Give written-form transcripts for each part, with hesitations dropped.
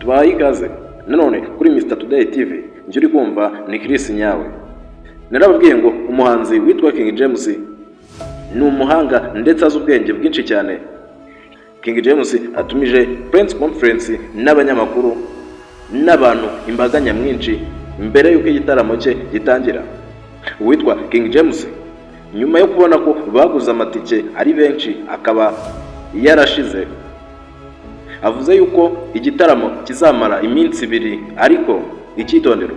tubahaye ikaze nanone kuri Mr Today TV. Njye uri kumva ni Chris Nyawe. Narababwiye ngo umuhanzi witwa King James ni umuhanga ndetse azi ubwenge bwinshi cyane. King James atumije press conference n'abanyamakuru n'abantu imbaga nyamwinshi mbere y'uko igitaramo cye gitangira. Uwitwa King James nyuma yo kubona ko baguze amatike ari benshi akaba yarashize, avuze yuko igitaramo kizamara iminsi 2 ariko icyitondero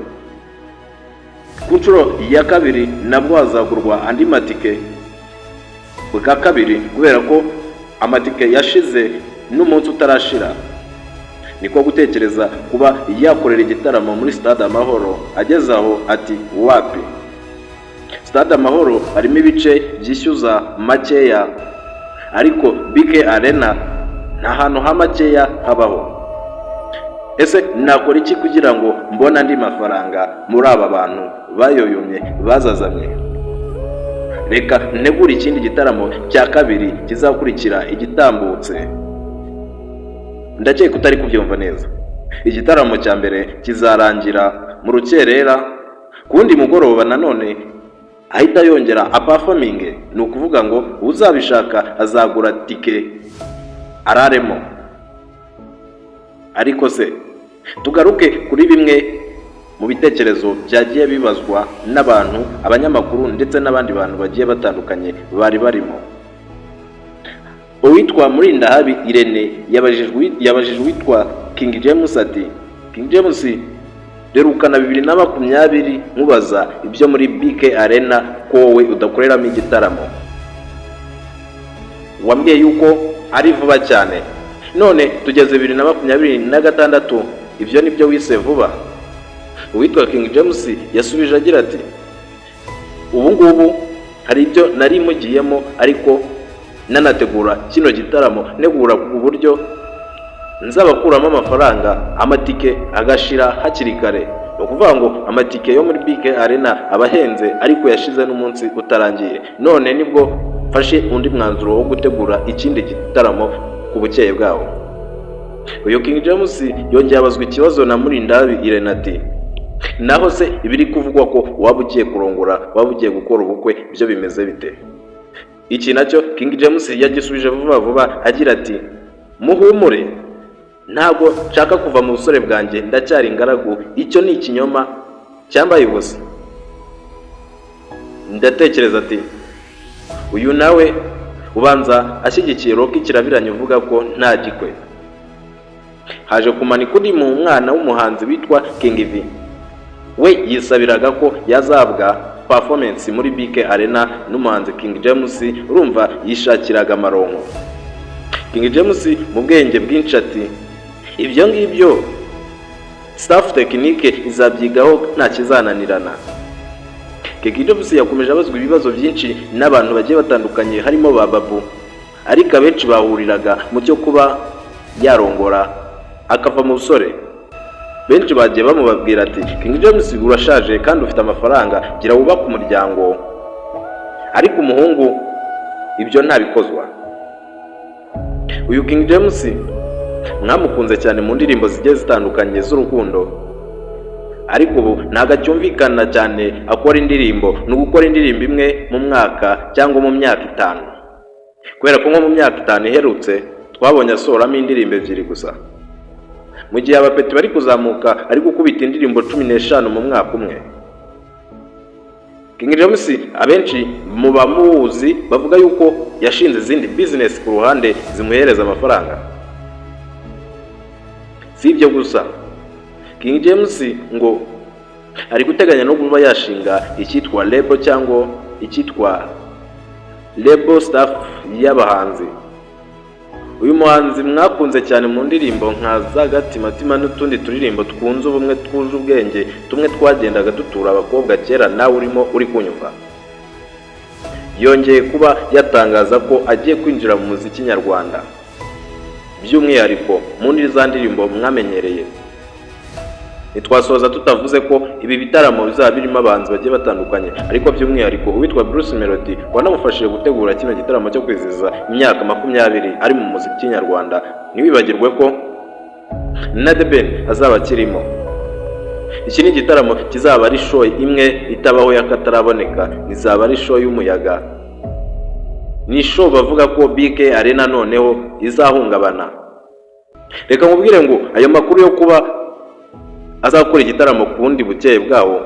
ku nshuro ya kabiri nabwo hazagurwa andi matike bwa kabiri kubera ko amatike yashize n'umunsi utarashira. Niko gutekereza kuba yakorera igitaramo muri Stade Amahoro. Ageze aho ati wapi, Stade Amahoro harimo ibice byishyuza makeya ariko BK Arena nta hantu hamakeya habaho. Ese nakora iki kugira ngo mbona andi mafaranga muri aba bantu bayoyomye bazazamye? Reka negura ikindi gitaramo cya kabiri kizakurikira igitambutse. Ndakeka utari kubyumva neza. Igitaramo cya mbere kizarangira mu rukerera, kundi mugoroba nanone ahita yongera aperforming. Ni ukuvuga ngo uzabishaka azagura tike araremo. Ariko se tugaruke kuri bimwe mu bitekerezo byagiye bibazwa n'abantu, abanyamakuru ndetse n'abandi bantu bagiye batandukanye bari barimo. Uwitwa Murindahabi Irene yabajijwe witwa King James ati, King James derukana 2020 nkubaza ibyo muri BK Arena ko wowe udakoreramo igitaramo. Wambwiye yuko ari vuba cyane, none tugeze 2026, ibyo nibyo wise vuba? Uwitwa King James yasubije agira ati, ubu ngubu hari ibyo nari mugiyemo ariko nanategura kino gitaramo negura ku buryo nzabakuramo amafaranga amatike agashira hakiri kare. Ukuvuga ngo amatike yo muri BK Arena abahenze ariko yashize n'umunsi utarangiye. None nibwo fashe undi mwanzuro wo gutegura ikindi gitaramo ku bukeye bwawo. Uyu King James yongeye abazwa ikibazo na Murindahabi Irene ati, naho se ibiri kuvugwa ko waba ugiye kurongora, waba ugiye gukora ubukwe, ibyo bimeze bite? Iki nacyo King James yagisubije vuba agira ati, muhumure, ntabwo nshaka kuva mu busore bwanjye, ndacyari ingaragu. Icyo ni ikinyoma cyambaye ubusa. Ndatekereza ati, uyu nawe ubanza ashyigikiye Rocky Kirabiranya uvuga ko nta gikwe. Haje kumanika undi mu mwana w'umuhanzi witwa King V. We yisabiraga ko yazabwa performance muri BK Arena n'umuhanzi King James. Urumva yishakiraga amaronko. King James mu bwenge bwinshi ati, ibyo ngibyo staff technique izabyigaho nta kizananirana. King James yakomeje abazwa ibibazo byinshi n'abantu bagiye batandukanye harimo bababu, ariko abenshi bahuriraga mu cyo kuba yarongora akava mu busore. Benshi bagiye bamubabwira ati, King James urashaje kandi ufite amafaranga, gira wubaka umuryango. Ariko umuhungu ibyo ntabikozwa. Uyu King James mwamukunze cyane mu ndirimbo zigiye zitandukanye z'urukundo, ariko ubu ntagacyumvikana cyane akora indirimbo. Ni gukora indirimbo imwe mu mwaka cyangwa mu myaka 5, kubera ko nko mu myaka 5 iherutse twabonye asoramo indirimbo 2 gusa, mu gihe abapeti bari kuzamuka ari gukubita indirimbo 15 mu mwaka umwe. King James abenshi mu bamuzi bavuga yuko yashinze izindi business ku ruhande zimuhereza amafaranga. Si ibyo gusa, King James ngo ari guteganya no kuba yashinga icyitwa label cyangwa icyitwa label staff y'abahanzi. Uyu muhanzi mwakunze cyane mu ndirimbo nka Zagatimatima n'utundi turirimbo twunze ubumwe twuje ubwenge, tumwe twagendaga dutura abakobwa kera, nawe urimo uri kunyumva. Yongeye kuba yatangaza ko agiye kwinjira mu muziki nyarwanda, by'umwihariko mu ndirimbo mwamenyereye. Nitwasoza tutavuze ko ibi bitaramo bizaba birimo abanzi bagiye batandukanye, ariko by'umwihariko uwitwa Bruce Melody wanamufashije gutegura kino gitaramo cyo kwizihiza imyaka 20 ari mu muziki nyarwanda. Ntiwibagirwe ko na The Ben azaba kirimo. Iki ni igitaramo kizaba ari show imwe itabaho y'akataraboneka, izaba ari show y'umuyaga. Ni show bavuga ko BK Arena noneho izahungabana. Reka nkubwire ngo ayo makuru yo kuba azakora igitaramo ku bundi bukeye bwawo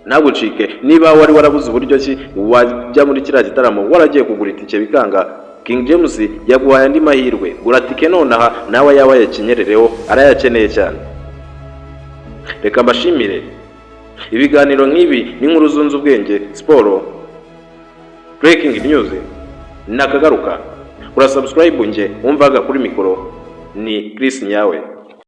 nagucike. Niba wari warabuze uburyo ki wajya muri kiriya gitaramo waragiye kugura itike bikanga, King James yaguhaye andi mahirwe. Gura tike nonaha nawe yaba yakinyerereho, arayakeneye cyane. Reka mbashimire. Ibiganiro nk'ibi n'inkuru zunze ubwenge, siporo, breaking news nakagaruka. Ura subscribe nge wumvaga kuri mikoro ni Chris Nyawe.